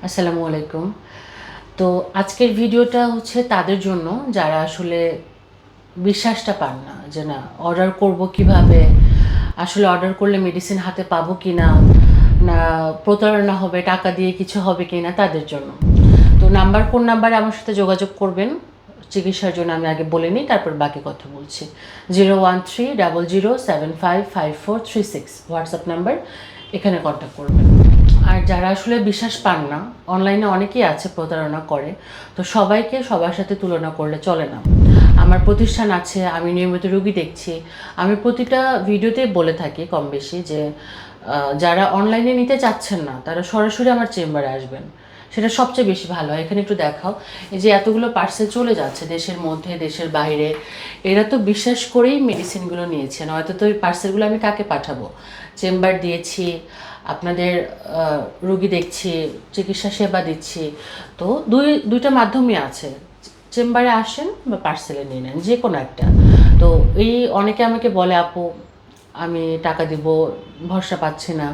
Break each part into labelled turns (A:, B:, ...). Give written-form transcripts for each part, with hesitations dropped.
A: আসসালামু আলাইকুম। তো আজকের ভিডিওটা হচ্ছে তাদের জন্য যারা আসলে বিশ্বাসটা পান না যে না অর্ডার করব কিভাবে, আসলে অর্ডার করলে মেডিসিন হাতে পাবো কি না, না প্রতারণা হবে, টাকা দিয়ে কিছু হবে কি না, তাদের জন্য। তো কোন নাম্বারে আমার সাথে যোগাযোগ করবেন চিকিৎসার জন্য আমি আগে বলে নিই, তারপর বাকি কথা বলছি। 01300755436 হোয়াটসঅ্যাপ নাম্বার, এখানে কন্ট্যাক্ট করবেন। আর যারা আসলে বিশ্বাস পান না, অনলাইনে অনেকেই আছে প্রতারণা করে, তো সবাইকে সবার সাথে তুলনা করলে চলে না। আমার প্রতিষ্ঠান আছে, আমি নিয়মিত রোগী দেখছি। আমি প্রতিটা ভিডিওতেই বলে থাকি কম বেশি যে যারা অনলাইনে নিতে চাচ্ছেন না তারা সরাসরি আমার চেম্বারে আসবেন, সেটা সবচেয়ে বেশি ভালো হয়। এখানে একটু দেখাও, এই যে এতগুলো পার্সেল চলে যাচ্ছে দেশের মধ্যে দেশের বাইরে, এরা তো বিশ্বাস করেই মেডিসিনগুলো নিয়েছে, নয়তো তো এই পার্সেলগুলো আমি কাকে পাঠাবো? চেম্বার দিয়েছি, আপনাদের রুগী দেখছি, চিকিৎসা সেবা দিচ্ছি। তো দুইটা মাধ্যমই আছে, চেম্বারে আসেন বা পার্সেলে নিয়ে নেন, যে কোনো একটা। তো এই অনেকে আমাকে বলে আপু আমি টাকা দিব, ভরসা পাচ্ছি না,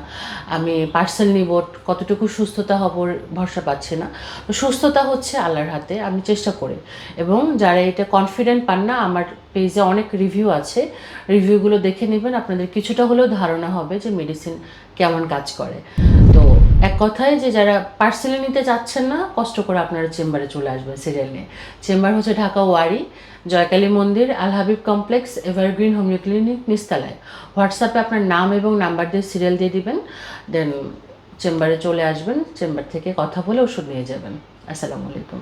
A: আমি পার্সেল নিব, কতটুকু সুস্থতা হব ভরসা পাচ্ছি না। তো সুস্থতা হচ্ছে আল্লাহর হাতে, আমি চেষ্টা করি। এবং যারা এটা কনফিডেন্ট পান না, আমার পেজে অনেক রিভিউ আছে, রিভিউগুলো দেখে নেবেন, আপনাদের কিছুটা হলেও ধারণা হবে যে মেডিসিন কেমন কাজ করে। তো এক কথায় যে যারা পার্সেলে নিতে চাচ্ছেন না, কষ্ট করে আপনারা চেম্বারে চলে আসবেন সিরিয়াল নিয়ে। চেম্বার হচ্ছে ঢাকা ওয়ারি, জয়কালী মন্দির, Al Habib complex, Evergreen homeo clinic, নিস্তালায়। হোয়াটসঅ্যাপে আপনার নাম এবং নাম্বার দিয়ে সিরিয়াল দিয়ে দিবেন, দেন চেম্বারে চলে আসবেন, চেম্বার থেকে কথা বলে ওষুধ নিয়ে যাবেন। আসসালামু আলাইকুম।